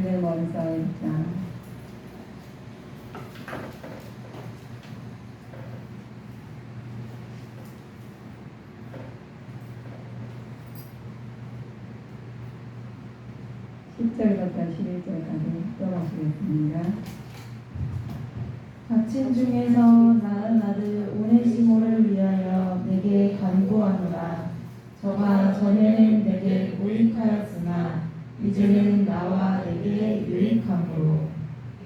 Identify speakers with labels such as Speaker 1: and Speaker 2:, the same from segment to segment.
Speaker 1: 디모데전서 1장 10절부터 11절까지 읽어보시겠습니다.
Speaker 2: 닥친 중에서 낳은 아들 오네시모를 위하여 내게 간구하노라. 저가 전에는 내게 무익하였으나 이제는 나와 내게 유익함으로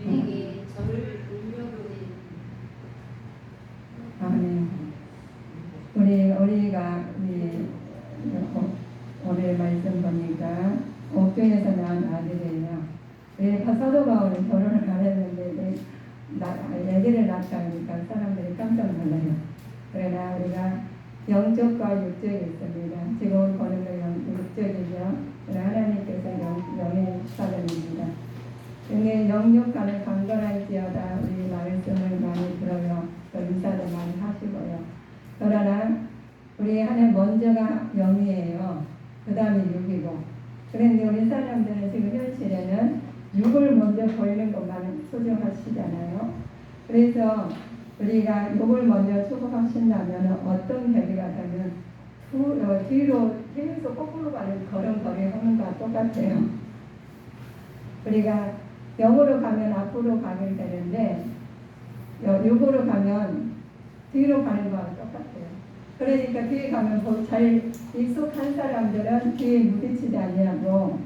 Speaker 3: 내게 저를 울려보내.
Speaker 1: 아멘. 우리 어린이가 오늘 말씀 보니까 옥중에서 낳은 아들이에요. 사도 바울은 결혼을 안 했는데 아기를 낳았다니까 사람들이 깜짝 놀라요. 그러나 우리가 영적과 육적이 있습니다. 지금 보는 건 육적이죠. 그러나 하나님께서 영의 사람입니다. 영의 영육간을 강건할지어다. 우리 말씀을 많이 들어요. 또 인사도 많이 하시고요. 그러나 우리 하나님 먼저가 영이에요. 그 다음에 육이고. 그런데 우리 사람들은 지금 현실에는 육을 먼저 보이는 것만 소중하시잖아요. 그래서 우리가 육을 먼저 추구하신다면 어떤 결의가 되면 뒤로 계속 거꾸로 가는 걸음걸이 하는 것과 똑같아요. 우리가 영으로 가면 앞으로 가게 되는데 육으로 가면 뒤로 가는 것과 똑같아요. 그러니까 뒤에 가면 더 잘 익숙한 사람들은 뒤에 부딪히지 아니하고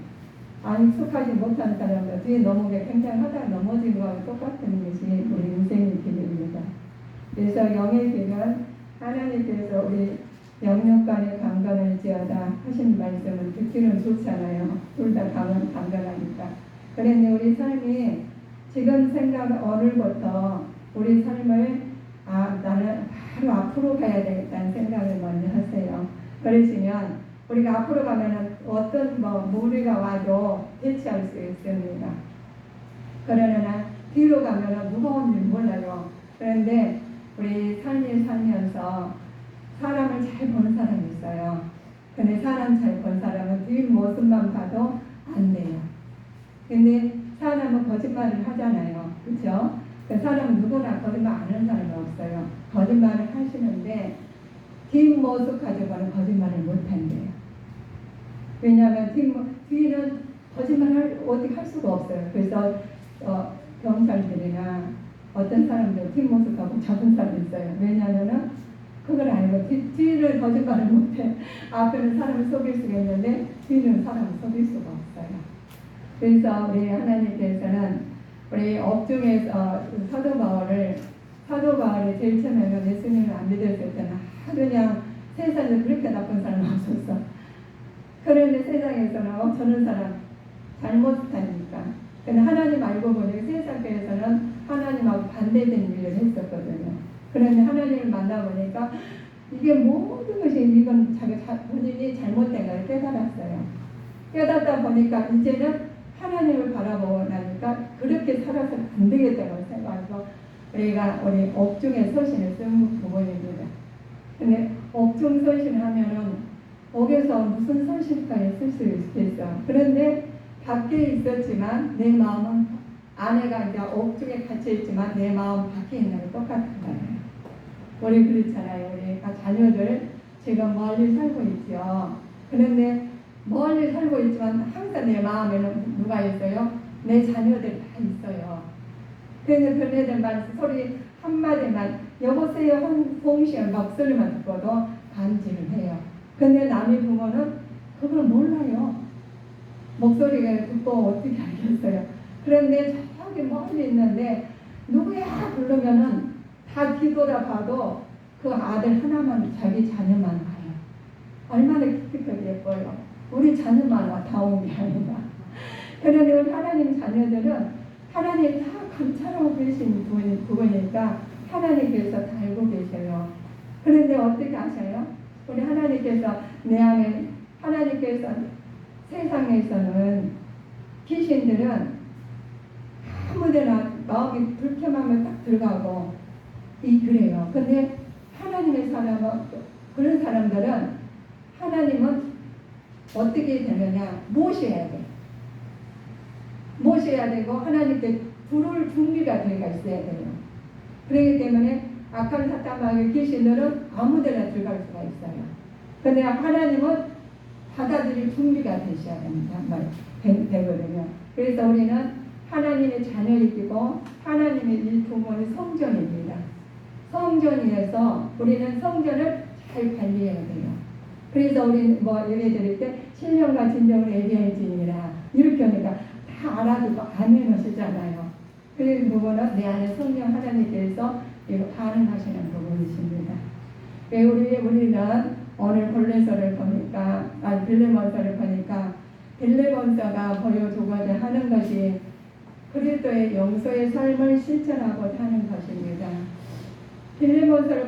Speaker 1: 안 익숙하지 못한 사람들 뒤에 넘어게 굉장히 하다가 넘어진 거와 똑같은 것이 우리 인생의 길입니다. 그래서 영의 길은 하나님께서 우리 영육간에 강건할지어다 하신 말씀은 듣기는 좋잖아요. 둘 다 강건하니까. 그런데 우리 삶이 지금 생각 오늘부터 우리 삶을 나는 바로 앞으로 가야 되겠다는 생각을 먼저 하세요. 그러시면 우리가 앞으로 가면은 어떤 무리가 와도 대처할 수 있습니다. 그러나 뒤로 가면은 무거운 줄 몰라요. 그런데 우리 삶을 살면서 사람을 잘 보는 사람이 있어요. 근데 사람 잘 본 사람은 뒷모습만 봐도 안 돼요. 근데 사람은 거짓말을 하잖아요. 그렇죠? 그 사람은 누구나 거짓말 안 하는 사람이 없어요. 거짓말을 하시는데 뒷모습 가지고는 거짓말을 못한대요. 왜냐하면 뒤는 거짓말을 어떻게 할 수가 없어요. 그래서 경찰들이나 어떤 사람들 뒷모습하고 잡은 사람이 있어요. 왜냐하면 그걸 알고 뒤를 거짓말을 못해. 앞에는 사람을 속일 수가 있는데 뒤는 사람을 속일 수가 없어요. 그래서 우리 하나님께서는 우리 옥중에서 사도 바울이 제일 처음에는 예수님을 안 믿었을 때는 그냥 세상에 그렇게 나쁜 사람 없었어. 그런데 세상에서는 저런 사람 잘못하니까. 근데 하나님 알고 보니 세상에서는 하나님하고 반대된 일을 했었거든요. 그런데 하나님을 만나보니까 이게 모든 것이 이건 본인이 잘못된 걸 깨달았어요. 깨닫다 보니까 이제는 하나님을 바라보고 나니까 그렇게 살아서 안 되겠다고 생각해서 우리 옥중에 서신을 쓴 부분입니다. 근데 옥중 서신 하면은 옥에서 무슨 서신까지 쓸 수 있겠어. 그런데 밖에 있었지만 내 마음은 아내가 이제 옥중에 갇혀 있지만 내 마음 밖에 있는 게 똑같은 거예요. 우리 그렇잖아요. 우리가 자녀들 지금 멀리 살고 있죠. 그런데 멀리 살고 있지만 항상 내 마음에는 누가 있어요? 내 자녀들 다 있어요. 그래서 그네들 말 소리 한마디만 여보세요 홍시의 목소리만 듣고도 간지를 해요. 근데 남의 부모는 그걸 몰라요. 목소리가 듣고 어떻게 알겠어요. 그런데 저기 멀리 있는데 누구야 부르면은 다 뒤돌아봐도 그 아들 하나만 자기 자녀만 가요. 얼마나 기특하게 예뻐요. 우리 자녀만 다 온 게 아니라. 그런데 우리 하나님 자녀들은 하나님 다 감찰하고 계신 부분이니까 하나님께서 다 알고 계셔요. 그런데 어떻게 아셔요? 우리 하나님께서 내 안에 하나님께서 세상에서는 귀신들은 아무데나 마음이 불쾌하면 딱 들어가고 그래요. 근데 하나님의 사람은 그런 사람들은 하나님은 어떻게 되느냐 모셔야 돼. 모셔야 되고 하나님께 부를 준비가 되어 있어야 돼요. 그렇기 때문에 악한 사탄 마귀의 귀신들은 아무데나 들어갈 수가 있어요. 그런데 하나님은 받아들일 준비가 되셔야 됩니다. 되거든요. 그래서 우리는 하나님의 자녀이고 하나님의 일품은 성전입니다. 성전이어서 우리는 성전을 잘 관리해야 돼요. 그래서 우리 예배 드릴 때 신령과 진정을 예배할지니라 이렇게 하니까 다 알아두고 아멘 하시잖아요. 그 부분은 내 안에 성령 하나님께서 이거 반응하시는 부분이십니다. 우리는 오늘 본래서를 보니까 빌레몬서를 보니까 빌레몬서가 보여주고자 하는 것이 그리스도의 용서의 삶을 실천하고자 하는 것입니다. 빌레몬서를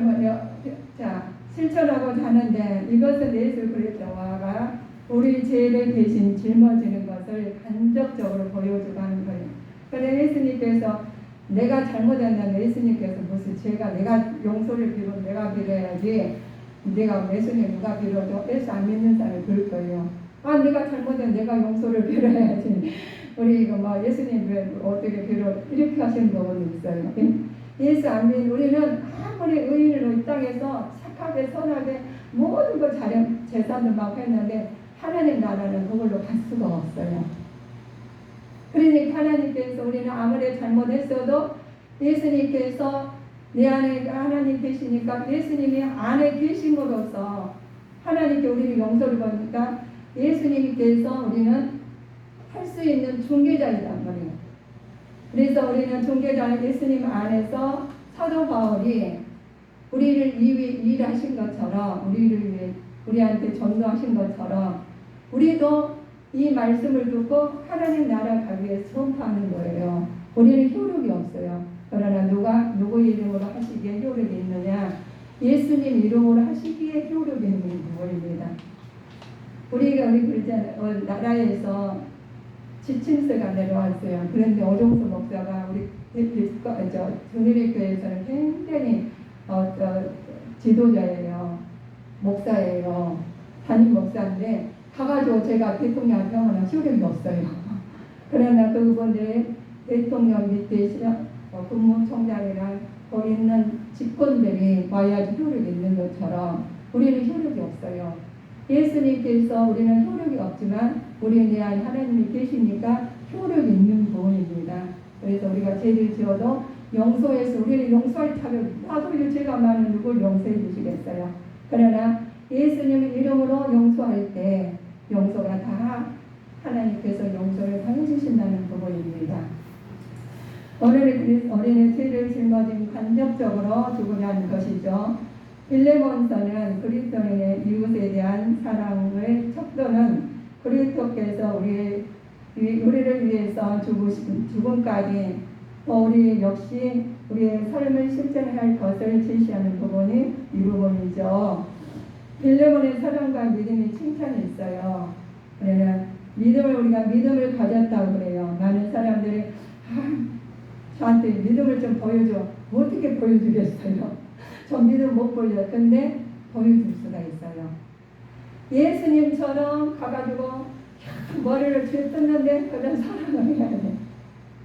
Speaker 1: 실천하고자 하는데 이것은 예수 그리스도가 우리 죄를 대신 짊어지는 것을 간접적으로 보여주고 하는 거예요. 그런데 예수님께서 내가 잘못했는데 예수님께서 무슨 제가 내가 용서를 빌면 내가 빌어야지 내가 예수님 누가 빌어도 예수 안 믿는 사람이 그럴 거예요. 내가 잘못했는데 내가 용서를 빌어야지 우리 이거 예수님 왜 어떻게 빌어 이렇게 하시는 부분이 있어요. 예수 안 믿는 우리는 아무리 의인으로 이 땅에서 착하게 선하게 모든 거 재산을 막 했는데 하나님 나라는 그걸로 갈 수가 없어요. 그러니까 하나님께서 우리는 아무리 잘못했어도 예수님께서 내 안에 하나님 계시니까 예수님이 안에 계심으로써 하나님께 우리를 용서를 받으니까 예수님께서 우리는 할 수 있는 중개자이란 말이에요. 그래서 우리는 중개자 예수님 안에서 사도 바울이 우리를 일하신 것처럼 우리를 위해 우리한테 전도하신 것처럼 우리도 이 말씀을 듣고 하나님 나라 가기 위해서 선포하는 거예요. 우리는 효력이 없어요. 그러나 누구 이름으로 하시기에 효력이 있느냐? 예수님 이름으로 하시기에 효력이 있는 부분입니다. 우리 나라에서 지침서가 내려왔어요. 그런데 오종수 목사가 우리 주님의교회에서는 굉장히 지도자예요. 목사예요. 담임 목사인데 가가지고 제가 대통령한테 하면 효력이 없어요. 그러나 그분들 대통령 밑에 국무총장이랑 거기 있는 직권들이 와야지 효력이 있는 것처럼 우리는 효력이 없어요. 예수님께서 우리는 효력이 없지만 우리 내 안에 하나님이 계시니까 효력이 있는 부분입니다. 그래서 우리가 죄를 지어도 용서해서 우리는 용서할 타격 나도 이 죄가 많은 누굴 용서해 주시겠어요. 그러나 예수님 이름으로 용서할 때 용서가 다 하나님께서 용서를 다 해주신다는 부분입니다. 어린의 죄를 짊어진 간접적으로 죽으려는 것이죠. 빌레몬서는 그리스도인의 이웃에 대한 사랑의 척도는 그리스도께서 우리를 위해서 죽음까지 우리 역시 우리의 삶을 실천할 것을 제시하는 부분이 이 부분이죠. 빌레몬의 사랑과 믿음이 칭찬이 있어요. 그러나 우리가 믿음을 가졌다고 그래요. 많은 사람들이 저한테 믿음을 좀 보여줘. 어떻게 보여주겠어요? 저 믿음 못 보여요. 근데 보여줄 수가 있어요. 예수님처럼 가가지고 머리를 쥐어 뜯는데 그런 사랑을 해야 돼.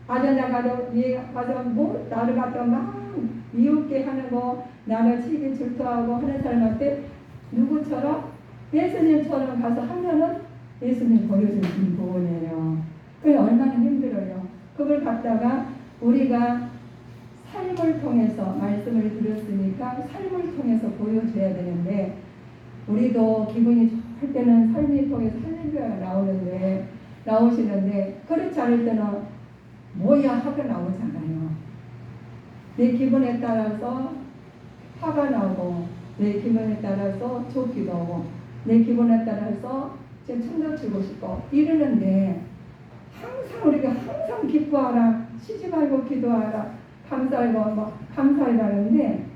Speaker 1: 아전나가도 가서 나를 갖다 막 미웃게 하는 거 나를 치기 질투하고 하는 사람한테 누구처럼? 예수님처럼 가서 하면은 예수님 보여주신 부분이에요. 그게 얼마나 힘들어요. 그걸 갖다가 우리가 삶을 통해서 말씀을 들었으니까 삶을 통해서 보여줘야 되는데 우리도 기분이 좋을 때는 삶을 통해서 할렐루야가 나오시는데 그렇지 않을 때는 뭐야 하고 나오잖아요. 내 기분에 따라서 화가 나오고 내 기분에 따라서 좋기도 하고 내 기분에 따라서 춤도 추고 싶고 이러는데 항상 우리가 항상 기뻐하라 쉬지 말고 기도하라 감사하고 감사해라는데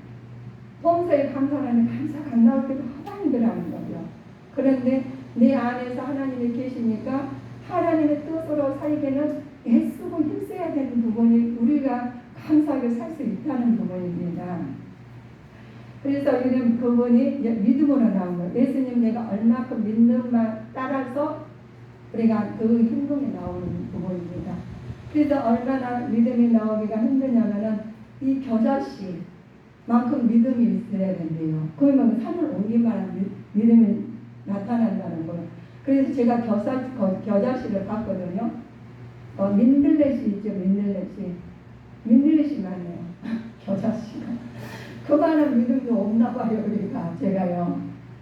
Speaker 1: 범사에 감사하는 감사가 안 나올 때도 하나 힘들어하는 거죠. 그런데 내 안에서 하나님이 계시니까 하나님의 뜻으로 살기는 애쓰고 힘써야 되는 부분이 우리가 감사하게 살 수 있다는 부분입니다. 그래서 이런 부분이 믿음으로 나온 거예요. 예수님 내가 얼마큼 믿는만 따라서 우리가 그 행동이 나오는 부분입니다. 그래서 얼마나 믿음이 나오기가 힘드냐면은 이 겨자씨만큼 믿음이 있어야 된대요. 그러면 산을 옮기만 믿음이 나타난다는 거예요. 그래서 제가 겨자씨를 봤거든요. 민들레씨 있죠, 민들레씨 맞네요. 겨자씨가. 그거는 믿음이 없나 봐요, 제가요.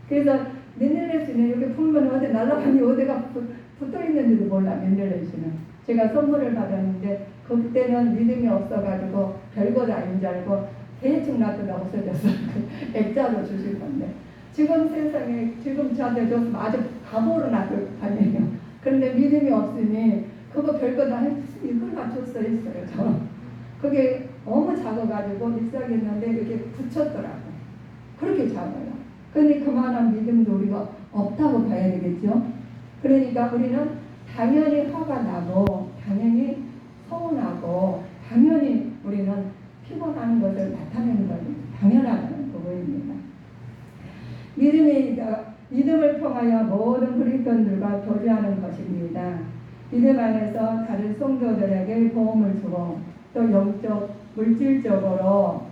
Speaker 1: 그래서 민들레씨는 이렇게 풀면 어디 날아가니 어디가 붙어 있는지도 몰라, 민들레씨는. 제가 선물을 받았는데 그때는 믿음이 없어가지고 별거 아닌 줄 알고 대충 놔두다 없어졌어요. 액자로 주실 건데 지금 세상에 지금 저한테 줬으면 아주 바보로 놔둘 판이에요. 그런데 믿음이 없으니 그거 별거 다 했으니 이걸 맞췄어 했어요. 저 그게 너무 작아가지고 비싸겠는데 이렇게 붙였더라고. 그렇게 작아요. 근데 그만한 믿음도 우리가 없다고 봐야 되겠죠. 그러니까 우리는 당연히 화가 나고 당연히 서운하고 당연히 우리는 피곤한 것을 나타내는 것이 당연하다는 그거입니다. 믿음을 통하여 모든 그리스도인들과 교제하는 것입니다. 믿음 안에서 다른 성도들에게 도움을 주고 또 영적 물질적으로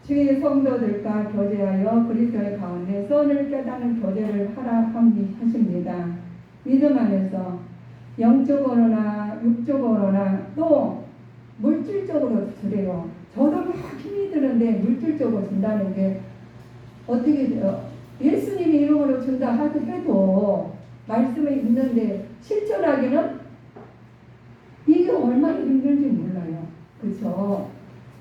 Speaker 1: 주의 성도들과 교제하여 그리스도의 가운데 선을 깨닫는 교제를 하십니다. 믿음 안에서 영적으로나 육적으로나 또 물질적으로 주래요. 저도 막 힘이 드는데 물질적으로 준다는 게 어떻게 돼요? 예수님이 이름으로 준다 해도 말씀에 있는데 실천하기는 이게 얼마나 힘든지 몰라요. 그렇죠?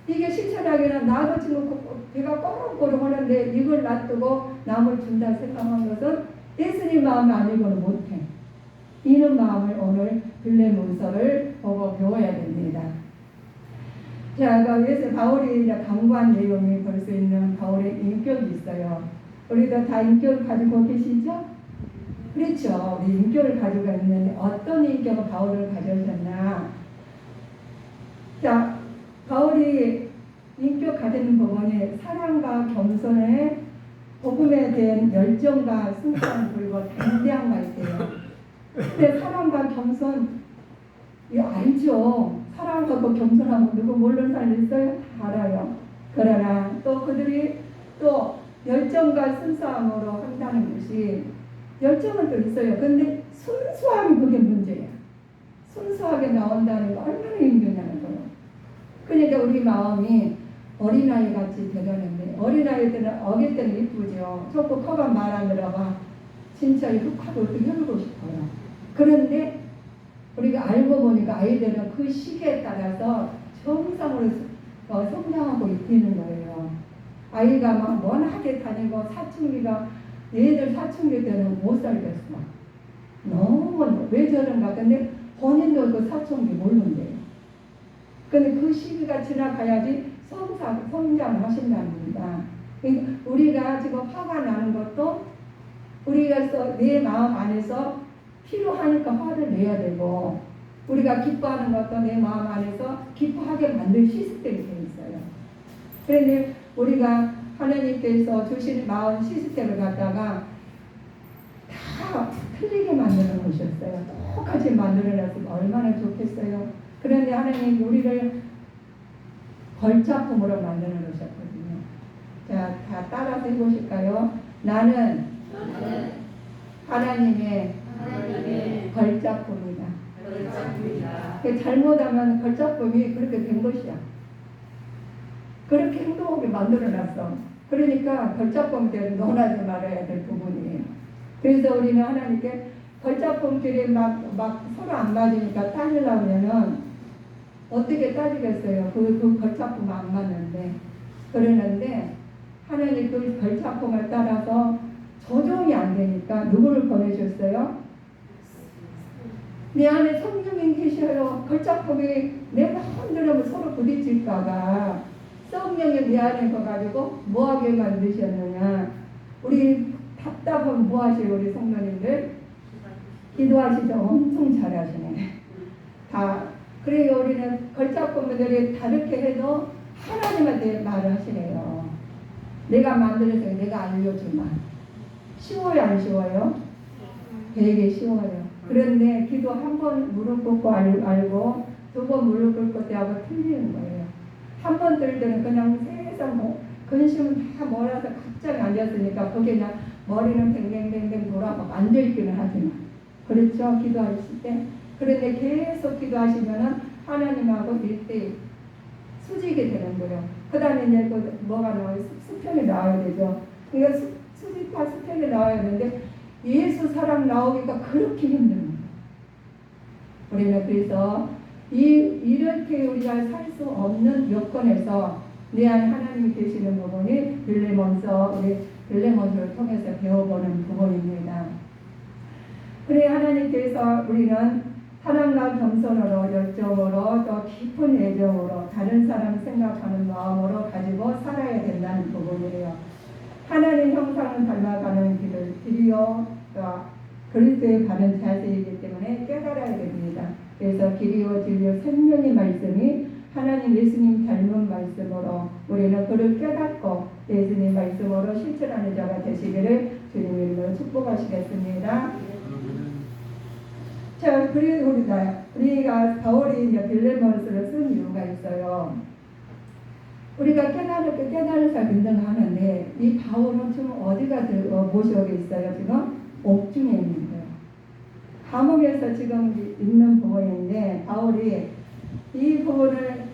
Speaker 1: 이게 실천하기는 나도 지금 배가 꺼렁꺼렁 하는데 이걸 놔두고 남을 준다 생각한 것은 예수님 마음이 아니고는 못해. 이런 마음을 오늘 빌레몬서를 보고 배워야 됩니다. 자, 바울이 강구한 내용이 볼 수 있는 바울의 인격이 있어요. 우리도 다 인격을 가지고 계시죠? 그렇죠. 우리 인격을 가지고 있는데 어떤 인격을 바울을 가졌나? 자, 바울이 인격 가지는 부분이 사랑과 겸손의 복음에 대한 열정과 순수함 그리고 담대함가 있대요. 근데 사랑과 겸손 이거 알죠? 사랑하고 겸손하고 누구 모르는 사람 있어요? 다 알아요. 그러나 또 그들이 또 열정과 순수함으로 한다는 것이 열정은 또 있어요. 근데 순수함이 그게 문제예요. 순수하게 나온다는 거 얼마나 힘드냐는 거예요. 그러니까 우리 마음이 어린아이 같이 되려는데 어린아이들은 어릴 때는 이쁘죠. 조금 커가 말 안 들어봐. 진짜 훅하고 어떻게 해보고 싶어요. 그런데 우리가 알고 보니까 아이들은 그 시기에 따라서 정상으로 성장하고 있는 거예요. 아이가 막 워낙에 다니고 사춘기가 얘들 사춘기 때는 못 살겠어. 너무 왜 저런가. 근데 본인도 그 사춘기 모르는데요. 근데 그 시기가 지나가야지 성장을 하신답니다. 우리가 지금 화가 나는 것도 우리가 내 마음 안에서 필요하니까 화를 내야 되고 우리가 기뻐하는 것도 내 마음 안에서 기뻐하게 만들 시스템이 되어 있어요. 그런데 우리가 하나님께서 주신 마음 시스템을 갖다가 다 틀리게 만들어 놓으셨어요. 똑같이 만들어 놨으면 얼마나 좋겠어요. 그런데 하나님 우리를 걸작품으로 만들어 놓으셨거든요. 자, 다 따라서 해보실까요? 나는 하나님의 걸작품이다. 잘못하면 걸작품이 그렇게 된 것이야. 그렇게 행동하게 만들어놨어. 그러니까 걸작품들은 논하지 말아야 될 부분이에요. 그래서 우리는 하나님께 걸작품끼리 막 서로 안 맞으니까 따지려면은 어떻게 따지겠어요? 그 걸작품 안 맞는데. 그러는데 하나님 그 걸작품을 따라서 조정이 안 되니까 누구를 보내셨어요? 내 안에 성령이 계셔요. 걸작품이 내 마음대로 서로 부딪힐까봐 성령이 내 안에 가가지고 뭐하게 만드셨느냐. 우리 답답하면 뭐하세요? 우리 성도님들? 기도하시죠. 엄청 잘하시네. 다. 그래요. 우리는 걸작품들이 다르게 해도 하나님한테 말을 하시네요. 내가 만들어서 내가 알려주마. 쉬워요, 안 쉬워요? 되게 쉬워요. 그런데 기도 한 번 무릎 꿇고 알고 두 번 무릎 꿇을 때하고 틀리는 거예요. 한 번 들 때는 그냥 세상 근심은 다 몰아서 갑자기 앉았으니까 거기에 그냥 머리는 뱅뱅뱅뱅 돌아가고 앉아있기는 하지만 그렇죠? 기도하실 때. 그런데 계속 기도하시면은 하나님하고 일대 수직이 되는 거예요. 그 다음에 이제 그 뭐가 나와요? 수평이 나와야 되죠. 그러니까 수직과 수평이 나와야 되는데 예수 사랑 나오기가 그렇게 힘든 거예요. 우리는 그래서 이렇게 우리가 살 수 없는 여건에서 내 안에 하나님이 계시는 부분이 빌레몬서 우리 빌레몬서를 통해서 배워보는 부분입니다. 그래 하나님께서 우리는 사랑과 겸손으로 열정으로 또 깊은 애정으로 다른 사람을 생각하는 마음으로 가지고 살아야 된다는 부분이에요. 하나님 형상을 닮아가는 길이요 그리스도의 바른 자세이기 때문에 깨달아야 됩니다. 그래서 길이요 진리요 생명의 말씀이 하나님 예수님 닮은 말씀으로 우리는 그를 깨닫고 예수님 말씀으로 실천하는 자가 되시기를 주님 이름으로 축복하시겠습니다. 자, 그리고 우리가 바울이 이제 빌레몬서를 쓴 이유가 있어요. 우리가 깨달은 사람 인정하는데 이 바울은 지금 어디가 모시오게 있어요? 지금 옥중에 있는 거예요. 감옥에서 지금 있는 부분인데 바울이 이 부분을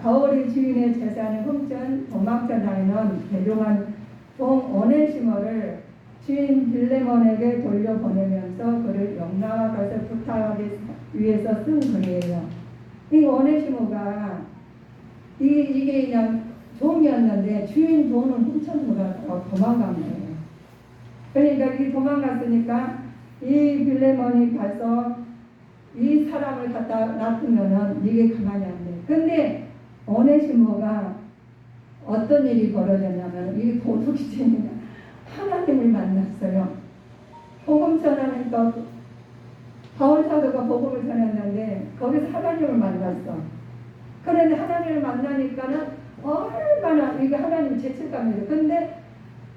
Speaker 1: 바울이 주인의 재산을 훔친 도망쳐 다니는 대종한 동 오네시모를 주인 빌레몬에게 돌려보내면서 그를 영나와 것을 부탁하기 위해서 쓴 글이에요. 이 오네시모가 이게 그냥 종이었는데 주인 돈을 훔쳐서 도망간 거예요. 그러니까 이 도망갔으니까 이 빌레몬이 가서 이 사람을 갖다 놔두면은 이게 가만히 안 돼. 근데 오네시모가 어떤 일이 벌어졌냐면 이게 도둑질입니다. 하나님을 만났어요. 복음 전하니까 바울 사도가 복음을 전했는데 거기서 하나님을 만났어. 그런데 하나님을 만나니까는 얼마나 이게 하나님 죄책감이에요. 근데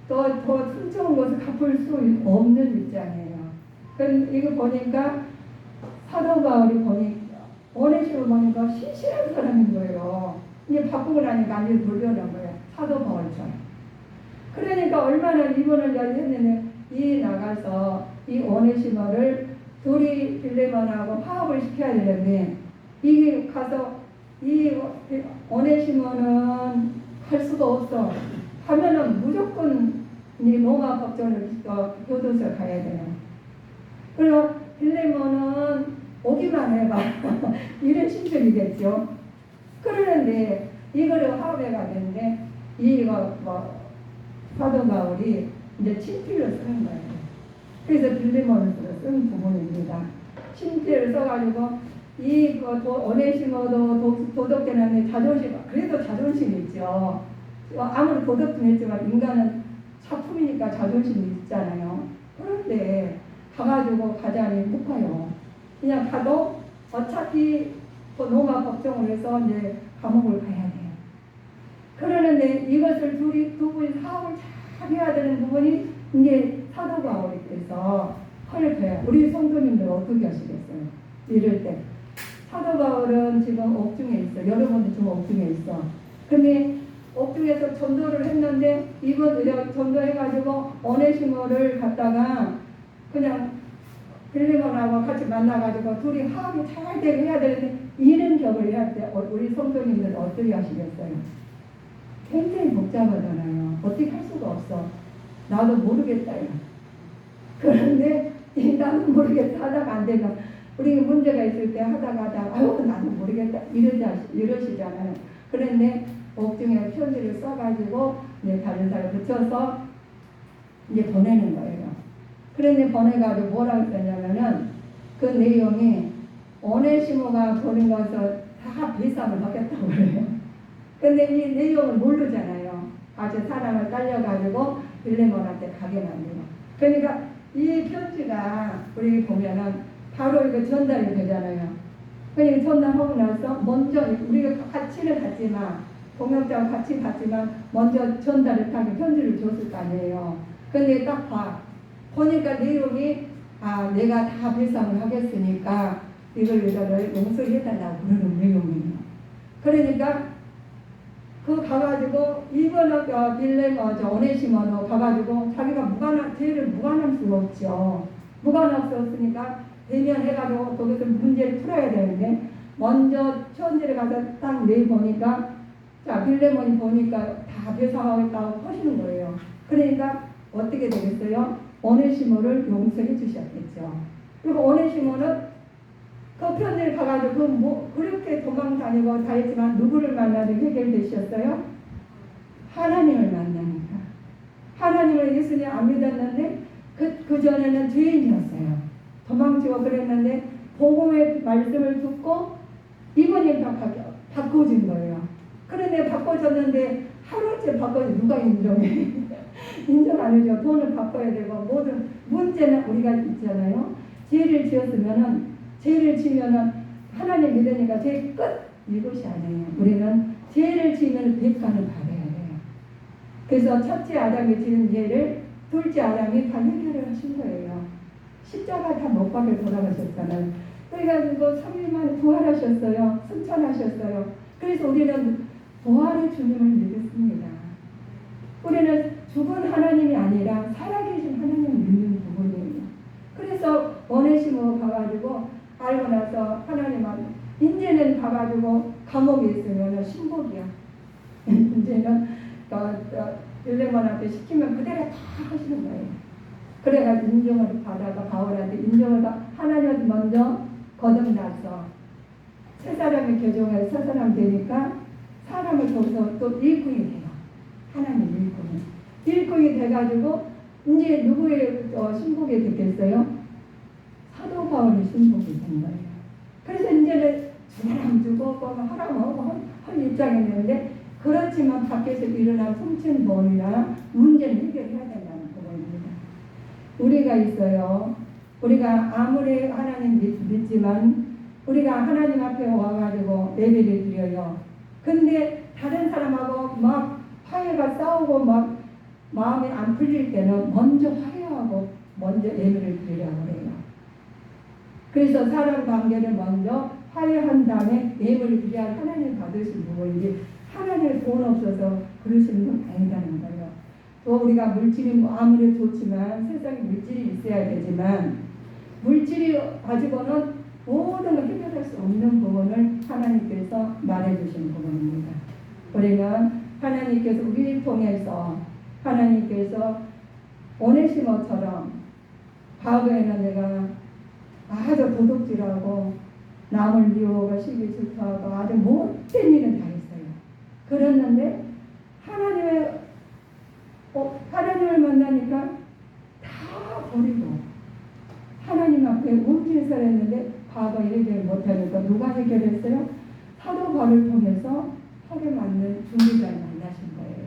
Speaker 1: 더 훔쳐온 것을 갚을 수 없는 입장이에요. 이거 보니까 사도 바울이 보니까 오네시모 보니까 신실한 사람인 거예요. 이제 바꾸고 나니까 완전히 돌려놓은 거예요. 사도 바울처럼. 그러니까 얼마나 이분을 했는데 이 나가서 이 오네시모를 둘이 빌레몬하고 화합을 시켜야 되는데 이게 가서 이 오네시모는 갈 수가 없어. 가면은 무조건 이 로마 법정을 교도소에 가야 돼요. 그리고 빌레몬은 오기만 해봐. 이런 심정이겠죠. 그러는데 이거를 화합해 가는데 이거 사도 바울이 이제 친필을 쓰는 거예요. 그래서 빌레몬을 쓴 부분입니다. 친필을 써가지고 이 오네시모도 도덕되는 자존심, 그래도 자존심이 있죠. 아무리 도덕도 했지만 인간은 작품이니까 자존심이 있잖아요. 그런데 가가지고 가자니 못 가요. 그냥 가도 어차피 로마 법정을 해서 이제 감옥을 가야 돼요. 그러는데 이것을 두 분이 사업을 잘 해야 되는 부분이 이제 사도 바울께서 헐려요. 우리 성도님들 어떻게 하시겠어요? 이럴 때. 사도 바울은 지금 옥중에 있어. 여러분도 지금 옥중에 있어. 근데 옥중에서 전도를 했는데 이번 전도해가지고 오네시모를 갖다가 그냥 빌레몬하고 같이 만나가지고 둘이 화합이 잘 되게 해야 되는데 이런 격을 해야 돼. 우리 성도님들 어떻게 하시겠어요? 굉장히 복잡하잖아요. 어떻게 할 수가 없어. 나도 모르겠다. 그런데 나도 모르겠다 하다가 안 되면 우리 문제가 있을 때 하다가 아유 나도 모르겠다 이러시잖아요. 그런데 옥중에 편지를 써가지고 이제 다른 사람 붙여서 이제 보내는 거예요. 그런데 보내가지고 뭐라고 했냐면은 그 내용이 오네시모가 보낸 것을 다 배상을 받겠다고 그래요. 근데 이 내용을 모르잖아요. 아주 사랑을 딸려가지고 빌레몬한테 가게 만들고. 그러니까 이 편지가 우리 보면은 바로 이거 전달이 되잖아요. 그러니까 전달하고 나서 먼저 우리가 같이는 갔지만 동역자와 같이 갔지만 먼저 전달을 하게 편지를 줬을 거 아니에요. 근데 딱 보니까 내용이 내가 다 배상을 하겠으니까 이거를 용서해달라고 그러는 내용이에요. 그러니까 그 가가지고 이번에 오네시모로 가가지고 자기가 죄를 무관할 수가 없죠. 무관할 수 없으니까 대면해가지고 거기서 문제를 풀어야 되는데 먼저 천지를 가서 딱 내보니까 자 빌레몬이 보니까 다 배상하겠다고 하시는 거예요. 그러니까 어떻게 되겠어요? 오네시모를 용서해 주셨겠죠. 그리고 오네시모는 그 편지를 가가지고 그렇게 도망 다니고 다 했지만 누구를 만나도 해결되셨어요? 하나님을 만나니까. 하나님을 예수님 안 믿었는데 그 전에는 죄인이었어요. 도망치고 그랬는데 복음의 말씀을 듣고 이번에 바꿔준 거예요. 그런데 바꿔줬는데 하루째 바꿔줘 누가 인정해? 인정 안 해줘. 돈을 바꿔야 되고 모든 문제는 우리가 있잖아요. 죄를 지면은 하나님 믿으니까 죄 끝 이것이 아니에요. 우리는 죄를 지면 대가는 받아야 돼요. 그래서 첫째 아담이 지은 죄를 둘째 아담이 다 해결을 하신 거예요. 십자가 다 못 박혀 돌아가셨잖아요. 그래가지고 3일 만에 부활하셨어요. 승천하셨어요. 그래서 우리는 부활의 주님을 믿습니다. 우리는 죽은 하나님이 아니라 살아계신 하나님을 믿는 부분이에요. 그래서 오네시모 가가지고 알고 나서 하나님은 이제는 가가지고 감옥에 있으면 신복이야. 이제는 빌레몬한테 시키면 그대로 다 하시는 거예요. 그래가지고 인정을 받아가 바울한테 인정을 하나님한테 먼저 거듭나서 세 사람의 교종에 세 사람 되니까 사람을 통해서 또 일꾼이 돼요. 하나님 일꾼이 돼가지고 이제 누구의 신복이 됐겠어요? 사도 바울의 신복이 된 거예요. 그래서 이제는 주사람 주고 하라고 할 입장이었는데 그렇지만 밖에서 일어난 성천범이나 문제는 해결해야 된다는 부분입니다. 우리가 있어요. 우리가 아무리 하나님 믿지만 우리가 하나님 앞에 와가지고 예배를 드려요. 근데 다른 사람하고 막 화해가 싸우고 막 마음이 안 풀릴 때는 먼저 화해하고 먼저 예배를 드리려고 해요. 그래서 사람 관계를 먼저 화해한 다음에 예배를 드려야 하나님 받으신 부분이지 하나님의 돈 없어서 그러시는 건 아니다는 거예요. 또 우리가 물질이 아무리 좋지만 세상에 물질이 있어야 되지만 물질이 가지고는 모든 걸 해결할 수 없는 부분을 하나님께서 말해주신 부분입니다. 우리는 하나님께서 우리를 통해서 하나님께서 오네시모처럼 과거에는 내가 아주 도둑질하고 남을 미워하고 시기 질투하고 아주 못된 일은 다 했어요. 그랬는데 하나님을 만나니까 다 버리고 하나님 앞에 움찔서를 했는데 과거에 해결 못하니까 누가 해결했어요? 사도 바울을 통해서 하게 만든 중리자를 만나신 거예요.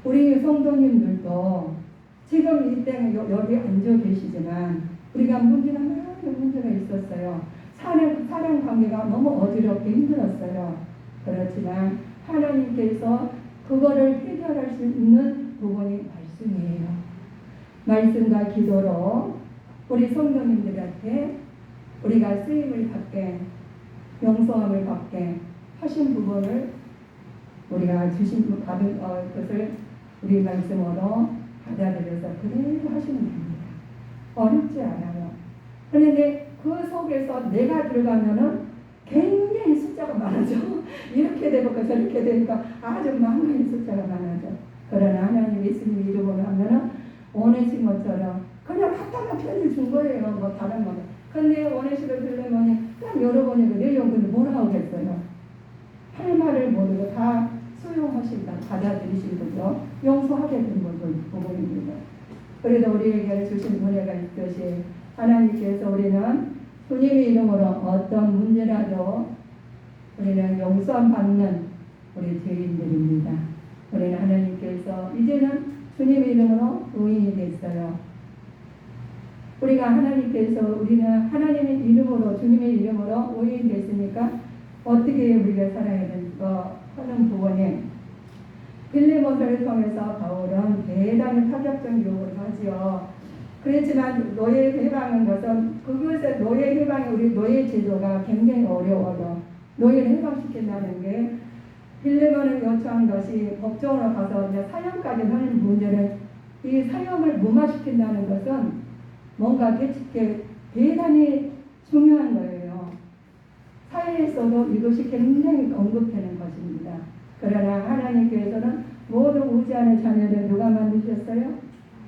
Speaker 1: 우리 성도님들도 지금 이때 여기 앉아 계시지만 우리가 많은 문제가 있었어요. 사랑 관계가 너무 어지럽게 힘들었어요. 그렇지만 하나님께서 그거를 해결할 수 있는 부분이 말씀이에요. 말씀과 기도로 우리 성도님들한테 우리가 쓰임을 받게 용서함을 받게 하신 부분을 우리가 받은 것을 우리 말씀으로 받아들여서 그대로 하시면 됩니다. 어렵지 않아요. 그런데 그 속에서 내가 들어가면은 굉장히 숫자가 많아져. 이렇게 되고 저렇게 되니까 아주 많은 숫자가 많아져. 그러나 하나님 예수님 이름으로 하면은 오네시모처럼 그냥 하다가 편지 준 거예요. 뭐 다른 거는. 근데 오네시모 빌레몬이 그냥 열어보니 그 내용 근데 뭐라 하겠어요? 할 말을 모르고 다 수용하신다. 받아들이신 거죠. 용서하게 된 부분입니다. 그래도 우리에게 주신 은혜가 있듯이 하나님께서 우리는 주님의 이름으로 어떤 문제라도 우리는 용서 받는 우리 죄인들입니다. 우리는 하나님께서 이제는 주님의 이름으로 의인이 됐어요. 우리가 우리는 하나님의 이름으로 주님의 이름으로 의인이 됐으니까 어떻게 우리가 살아야 될까 하는 부분에 빌레몬서를 통해서 바울은 대단히 파격적인 요구를 하지요. 그렇지만 노예 해방인 것은 그것의 노예 해방이 우리 노예 제도가 굉장히 어려워요. 노예를 해방시킨다는 게 빌레몬을 요청한 것이 법정으로 가서 이제 사형까지 하는 문제를 이 사형을 무마시킨다는 것은 뭔가 대단히 중요한 거예요. 사회에서도 이것이 굉장히 언급되는 것입니다. 그러나 하나님께서는 모든 의지하는 자녀를 누가 만드셨어요?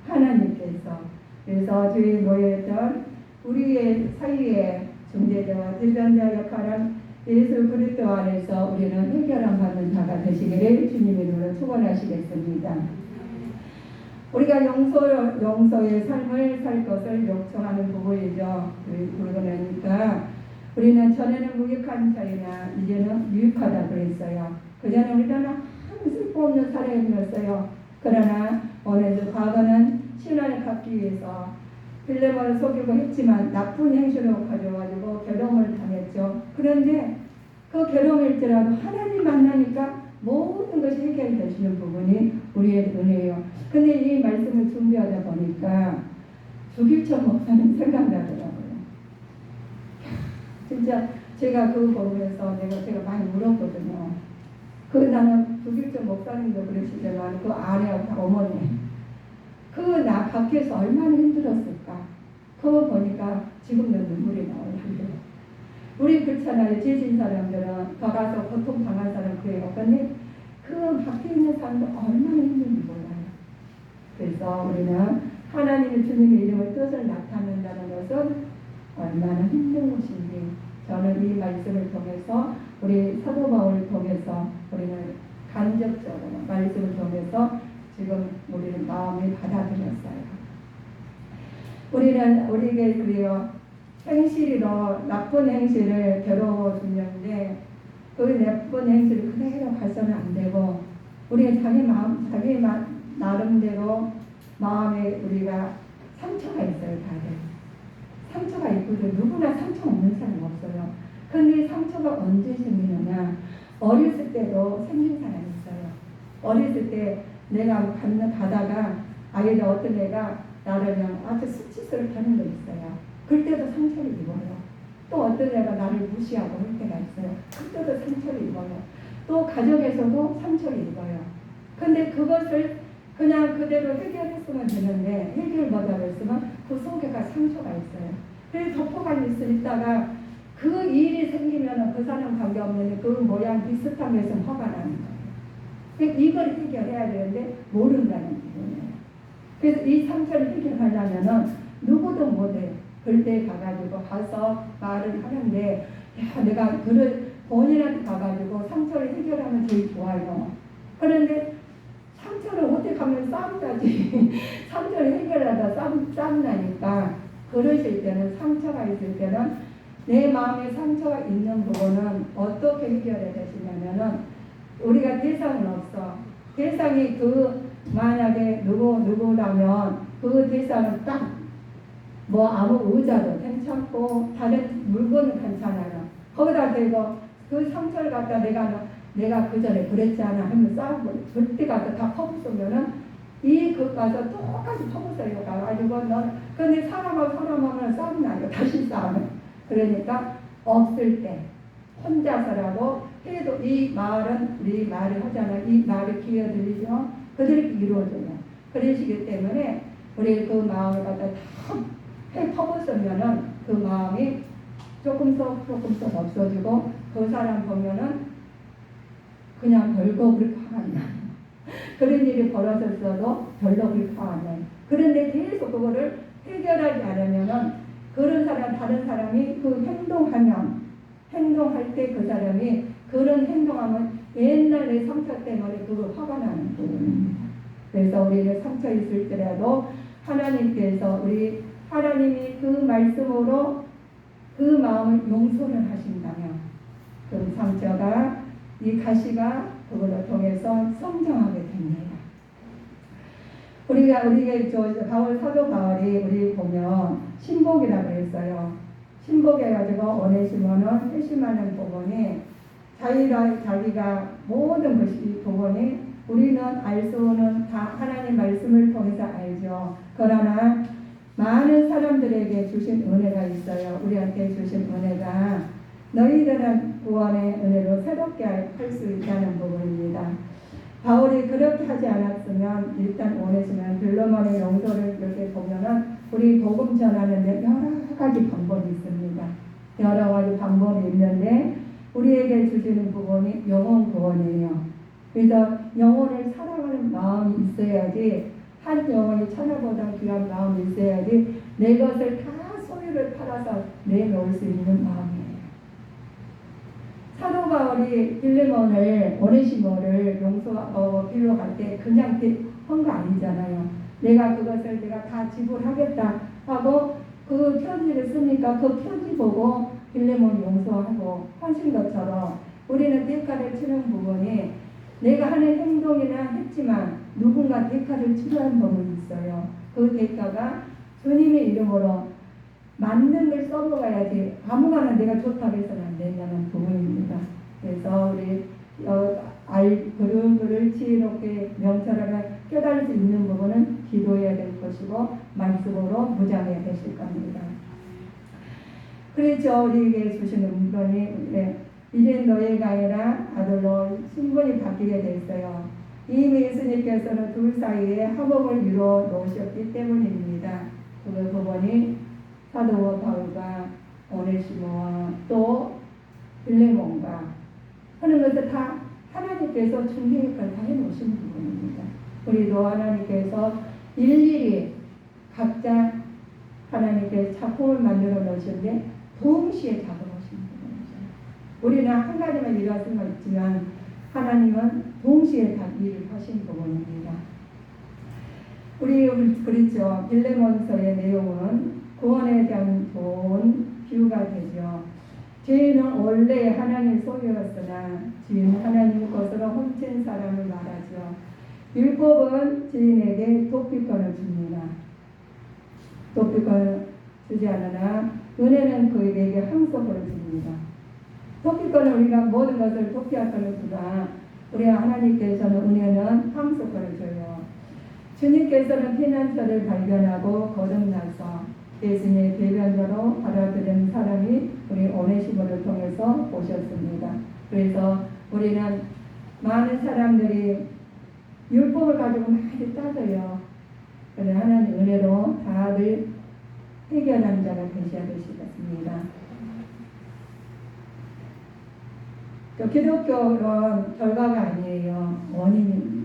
Speaker 1: 하나님께서. 그래서 주의 노예였던 우리의 사이에 중재자와 대변자 역할은 예수 그리스도 안에서 우리는 해결함 받는 자가 되시기를 주님의 이름으로 축원하시겠습니다. 우리가 용서의 삶을 살 것을 요청하는 부분이죠. 그러니까 우리는 전에는 무익한 자이나 이제는 유익하다 그랬어요. 그전에 우리는 아무 쓸모없는 사람이었어요. 그러나 오늘 과거는 신앙을 갖기 위해서 빌레몬을 속이고 했지만 나쁜 행실로 가져가지고 괴로움을 당했죠. 그런데 그 괴로움일지라도 하나님 만나니까 모든 것이 해결되시는 부분이 우리의 은혜예요. 근데 이 말씀을 준비하다 보니까 주길천 목사님 생각나더라고요. 진짜 제가 그거 보면서 제가 많이 울었거든요. 나는 주길천 목사님도 그러시지만 그 아내 어머니 나 밖에서 얼마나 힘들었을까. 그거 보니까 지금도 눈물이 나와요. 우리 그렇잖아요. 지진 사람들은 더 가서 고통당한 사람 그래요. 근데 그 밖에 있는 사람도 얼마나 힘든지 몰라요. 그래서 우리는 하나님의 주님의 이름을 뜻을 나타낸다는 것은 얼마나 힘든 것인지 저는 이 말씀을 통해서 우리 사도 바울을 통해서 우리는 간접적으로 말씀을 통해서 지금 우리는 마음이 받아들였어요. 우리에게 그래요. 행실로 나쁜 행실을 괴로워 주는데 그 나쁜 행실을 그대로 가서는 안 되고 우리가 자기 나름대로 마음에 우리가 상처가 있어요. 다들 상처가 있거든. 누구나 상처 없는 사람 없어요. 근데 상처가 언제 생기느냐? 어렸을 때도 생긴 사람이 있어요. 어렸을 때 내가 가다가 아이들 어떤 애가 나를 그냥 아주 수치스럽게 하는 거 있어요. 그때도 상처를 입어요. 또 어떤 애가 나를 무시하고 할 때가 있어요. 그때도 상처를 입어요. 또 가정에서도 상처를 입어요. 근데 그것을 그냥 그대로 해결했으면 되는데 해결 못하겠으면 그 속에가 상처가 있어요. 그래서 덮어가지고 있다가 그 일이 생기면 그 사람 관계없는데 그 모양 비슷한 게 있으면 화가 나는 거예요. 그러니까 이걸 해결해야 되는데 모른다는 거예요. 그래서 이 상처를 해결하려면 누구도 못해. 그때 가서 말을 하는데 내가 본인한테 가가지고 상처를 해결하면 제일 좋아요. 그런데 상처를 어떻게 하면 싸움나지. 상처를 해결하다 싸움 나니까 그러실 때는 상처가 있을 때는 내 마음에 상처가 있는 부분은 어떻게 해결해야 되시냐면은 우리가 대상은 없어. 대상이 만약에 누구라면 그 대상은 딱 아무 의자도 괜찮고 다른 물건은 괜찮아요. 거기다 대고 그 상처를 갖다 내가 그 전에 그랬잖아 하면 싸우고 절대 가서 다 퍼부으면은 그 가서 똑같이 퍼부어요. 가지고 근데 사람하고 싸움 나요. 다시 싸우면. 그러니까 없을 때 혼자서라도 해도 이 말은 우리 말을 하잖아. 이 말이 귀에 들리죠. 그들이 이루어져요. 그러시기 때문에 우리 그 마음을 갖다 다 퍼부으면은 그 마음이 조금씩 없어지고 그 사람 보면은 그냥 별거 그렇게 화가 안 나요. 그런 일이 벌어졌어도 별로 그렇게 화가 안 나요. 그런데 계속 그거를 해결하지 않으면은 다른 사람이 그 행동할 때 그 사람이 그런 행동하면 옛날 내 상처 때문에 그거 화가 나는 부분입니다. 그래서 우리는 상처 있을지라도 하나님이 그 말씀으로 그 마음을 용서를 하신다면 그 상처가 이 가시가 그걸로 통해서 성장하게 됩니다. 우리가 사도 바울이 우리 보면 신복이라고 했어요. 신복해가지고 오네시모는 회심하는 부분이 자기가 모든 것이 부분이 우리는 알 수는 다 하나님 말씀을 통해서 알죠. 그러나 많은 사람들에게 주신 은혜가 있어요. 우리한테 주신 은혜가 너희들은 구원의 은혜로 새롭게 할 수 있다는 부분입니다. 바울이 그렇게 하지 않았으면 일단 원해지면 빌레몬의 용서를 이렇게 보면은 우리 복음 전하는데 여러 가지 방법이 있습니다. 여러 가지 방법이 있는데 우리에게 주시는 부분이 영혼 구원이에요. 그래서 영혼을 사랑하는 마음이 있어야지, 한 영혼이 천하보다 귀한 마음이 있어야지 내 것을 다 소유를 팔아서 내놓을 수 있는 마음이에요. 사도 바울이 빌레몬을 오네시모를 용서하고 빌로 갈 때 그냥 한 거 아니잖아요. 내가 그것을 내가 다 지불하겠다 하고 그 편지를 쓰니까 그 편지 보고 빌레몬 용서하고 하신 것처럼 우리는 대가를 치는 부분이 내가 하는 행동이나 했지만 누군가 대가를 치러야 부분이 있어요. 그 대가가 주님의 이름으로 맞는 걸 써먹어야지 아무거나 내가 좋다고 해서는 안 된다는 부분입니다. 그래서 우리 그를 지혜롭게 명철하게 깨달을 수 있는 부분은 기도해야 될 것이고 말씀으로 무장해야 되실 겁니다. 그렇죠. 우리에게 주시는 물건이 이제 너희가 아니라 아들로 신분이 바뀌게 됐어요. 이미 예수님께서는 둘 사이에 화목을 이루어 놓으셨기 때문입니다. 그 부분이 사도 바울과 오네시모와 또 빌레몬과 하는 것을 다 하나님께서 중개역을 다 해놓으신 부분입니다. 우리도 하나님께서 일일이 각자 하나님께 작품을 만들어 놓으셨는데 동시에 작업하신 부분이죠. 우리는 한 가지만 일할 수만 있지만 하나님은 동시에 다 일을 하신 부분입니다. 우리 그렇죠. 빌레몬서의 내용은 구원에 대한 좋은 비유가 되죠. 죄인은 원래 하나님 소유였으나 죄인 하나님 것으로 훔친 사람을 말하죠. 율법은 죄인에게 도피권을 줍니다. 도피권을 주지 않으나 은혜는 그에게 항속을 줍니다. 도피권은 우리가 모든 것을 도피할 것을 주다. 우리 하나님께서는 은혜는 항속을 줘요. 주님께서는 피난처를 발견하고 거듭나서 예수님의 대변자로 받아들인 사람이 우리 오네시모를 통해서 오셨습니다. 그래서 우리는 많은 사람들이 율법을 가지고 많이 따져요. 그런데 하나님 은혜로 다들 해결한 자가 되셔야 되시겠습니다. 기독교는 결과가 아니에요.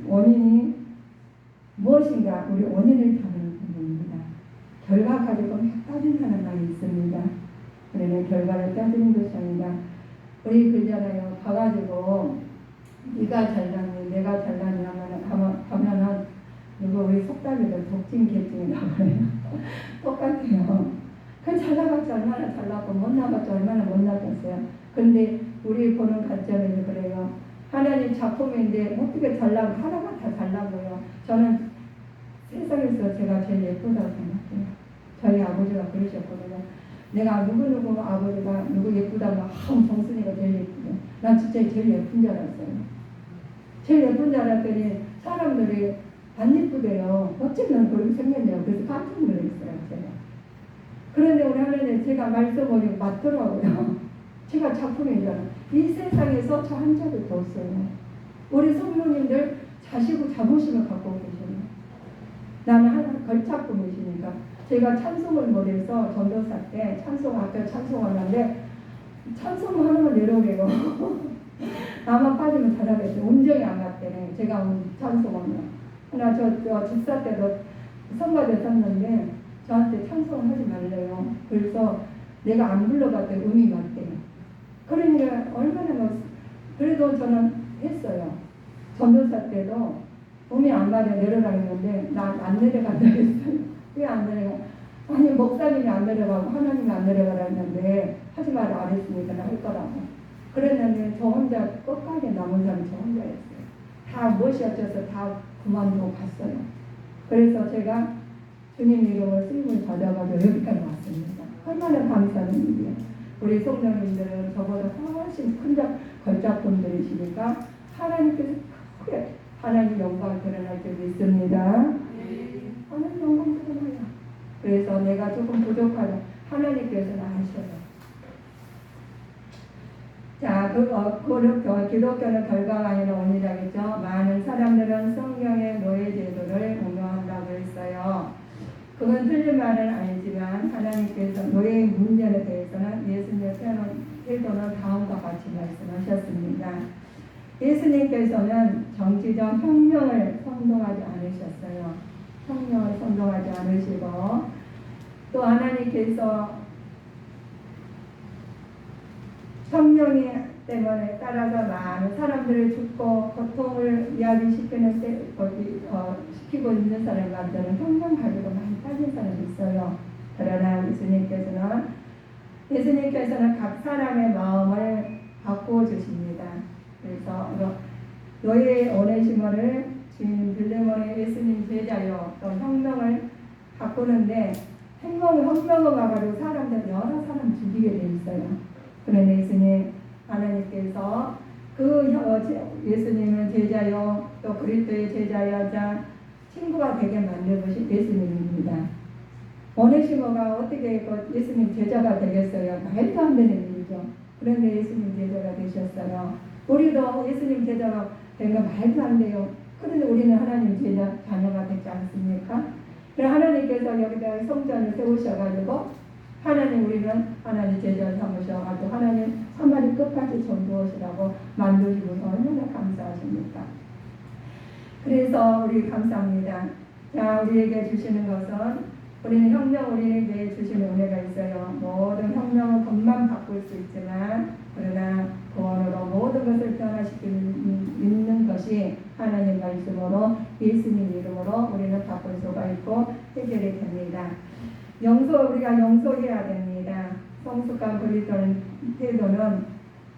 Speaker 1: 원인이 무엇인가 우리 원인을 다루는 부분입니다. 결과 가지고 따진다는 말이 있습니다. 그러나 결과를 따지는 것이 아니라 우리 그러잖아요. 가가지고 네가 잘났니 내가 잘났니 하면은 누구 우리 속담에도 독진개진이라고 해요. 똑같아요. 그 잘나갔지 얼마나 잘났고 못 나갔지 얼마나 못 나갔어요. 근데 우리 보는 관점에서 그래요. 하나님 작품인데 어떻게 잘나고 하나가 다 잘나고요. 저는 세상에서 제가 제일 예쁘다고 생각해요. 저희 아버지가 그러셨거든요. 내가 누구 아버지가 누구 예쁘다고 정순이가 제일 예쁘대. 난 진짜 제일 예쁜 줄 알았어요. 제일 예쁜 줄 알았더니 사람들이 안 예쁘대요. 어쩌면 그렇게 생겼네요. 그래서 깜짝 놀랐어요. 제가. 그런데 우리 하나님 제가 말씀을 맞더라고요. 제가 작품이잖아요. 이 세상에서 저 한 자도 없어요. 우리 성모님들 자부심을 갖고 계셔요. 나는 하나 걸작품이시니까. 제가 찬송을 못해서 전도사 때 앞에 찬송하는데 찬송을 하나만 내려오래요. 나만 빠지면 잘하겠어요. 음정이 안 맞대네. 제가 찬송하면. 나 저 집사 때도 성가대 샀는데 저한테 찬송을 하지 말래요. 그래서 내가 안 불러봤더니 음이 맞대요. 그러니까 얼마나 그래도 저는 했어요. 전도사 때도 음이 안 맞아 내려가 했는데 난 안 내려간다 했어요. 왜 안 내려가? 아니 목사님이 안 내려가고 하나님이 안 내려가라 했는데 하지 말라 안 했으니까 나 할 거라고. 그랬는데 저 혼자 끝까지 남은 사람이 저 혼자였어요. 다 멋이 어째서 다 그만두고 갔어요. 그래서 제가 주님 이름으로 쓰임을 받아가지고 여기까지 왔습니다. 얼마나 감사한 일이에요. 우리 성도님들은 저보다 훨씬 큰 걸작품들이시니까 하나님께서 크게 하나님 영광 드러날 줄 믿습니다. 하나님 영광 드러나요. 그래서 내가 조금 부족하다. 하나님께서는 아셔요. 자, 기독교는 결과가 아니라 원인이라겠죠. 많은 사람들은 성경의 노예 제도를 운영한다고 했어요. 그건 틀린 말은 아니지만 하나님께서 노예의 문제에 대해서는 예수님의 태도는 다음과 같이 말씀하셨습니다. 예수님께서는 정치적 혁명을 선동하지 않으셨어요. 혁명을 선동하지 않으시고 또 하나님께서 혁명이 때문에 따라서 많은 사람들을 죽고 고통을 이야기시키는 시키고 있는 사람들은 혁명 가지고 많이 따진 사람이 있어요. 그러나 예수님께서는 각 사람의 마음을 바꾸어 주십니다. 그래서 노예 오네시모를 주인 빌레몬의 예수님 제자요 또 혁명을 바꾸는데 혁명을 가가지고 여러 사람 죽이게 돼 있어요. 그런데 예수님 하나님께서 예수님은 제자요 또 그리스도의 제자여자 친구가 되게 만들어 주신 예수님입니다. 오네시모가 어떻게 예수님 제자가 되겠어요? 말도 안 되는 일이죠. 그런데 예수님 제자가 되셨어요. 우리도 예수님 제자가 된 거 말도 안 돼요. 그런데 우리는 하나님 제자 자녀가 되지 않습니까? 그래서 하나님께서 여기다 성전을 세우셔가지고 우리는 하나님 제자 삼으셔가지고 하나님 사마리 끝까지 전도하시라고 만드시고 얼마나 감사하십니까? 그래서 우리 감사합니다. 자, 우리에게 주시는 것은 우리에게 주시는 은혜가 있어요. 모든 혁명은 것만 바꿀 수 있지만 그러나 구원으로 모든 것을 변화시키는 것이 하나님 말씀으로 예수님 이름으로 우리는 바꿀 수가 있고 해결이 됩니다. 우리가 용서해야 됩니다. 성숙한 그리스도인 태도는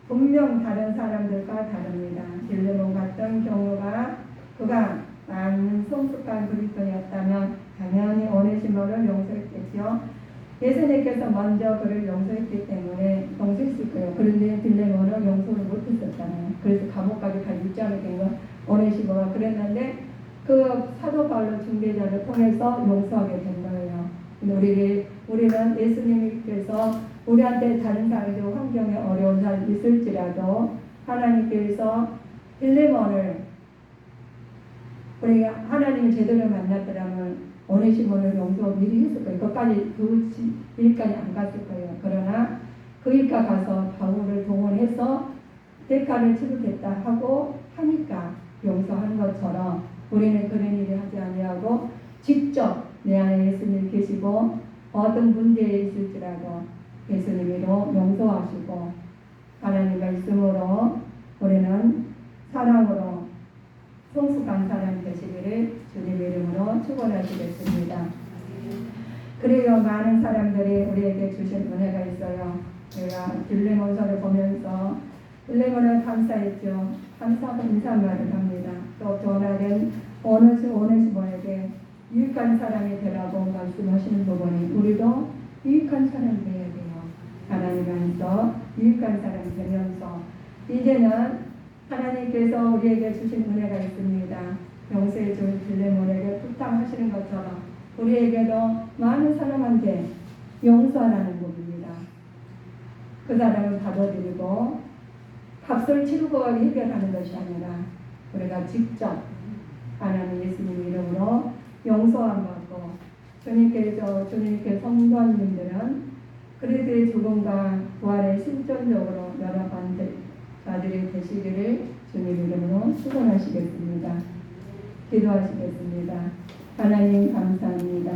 Speaker 1: 분명 다른 사람들과 다릅니다. 빌레몬 같은 경우가 그가 많은 성숙한 그리스도였다면 당연히 오네시모를 용서했겠죠. 예수님께서 먼저 그를 용서했기 때문에 용서했을 거예요. 그런데 빌레몬은 용서를 못했었잖아요. 그래서 감옥까지 갈 입장이 된 건 오네시모가 그랬는데 그 사도 바울로 중개자를 통해서 용서하게 된 거예요. 우리는 예수님께서 우리한테 다른 사회적 환경에 어려운 사람이 있을지라도 하나님께서 빌레몬을 우리가 하나님을 제대로 만났더라면 오네시모를 용서 미리 했을 거예요. 그 일까지 안 갔을 거예요. 그러나 그 일까 가서 바울을 동원해서 대가를 치르겠다 하니까 용서하는 것처럼 우리는 그런 일을 하지 아니하고 직접 내 안에 예수님 계시고 어떤 문제에 있을지라도 예수님으로 용서하시고 하나님 말씀으로 우리는 사랑으로 성숙한 사람 되시기를 주님 이름으로 축원하시겠습니다. 그래요, 많은 사람들이 우리에게 주신 은혜가 있어요. 제가 빌레몬서를 보면서 빌레몬을 감사했죠. 감사하고 인사말을 합니다. 또 전하된 오네시모에게 유익한 사람이 되라고 말씀하시는 부분이 우리도 유익한 사람이 되어야 돼요. 하나님 안에서 유익한 사람이 되면서 이제는 하나님께서 우리에게 주신 은혜가 있습니다. 용서해 준 빌레몬에게 부탁하시는 것처럼 우리에게도 많은 사람한테 용서하라는 법입니다. 그 사람을 받아들이고 값을 치르고 해결하는 것이 아니라 우리가 직접 하나님 예수님 이름으로 용서함 받고 주님께 성도님들은 그리스도의 죽음과 부활의 실존적으로 여러 자들이 되시기를 주님 이름으로 축원하시겠습니다. 기도하시겠습니다. 하나님 감사합니다.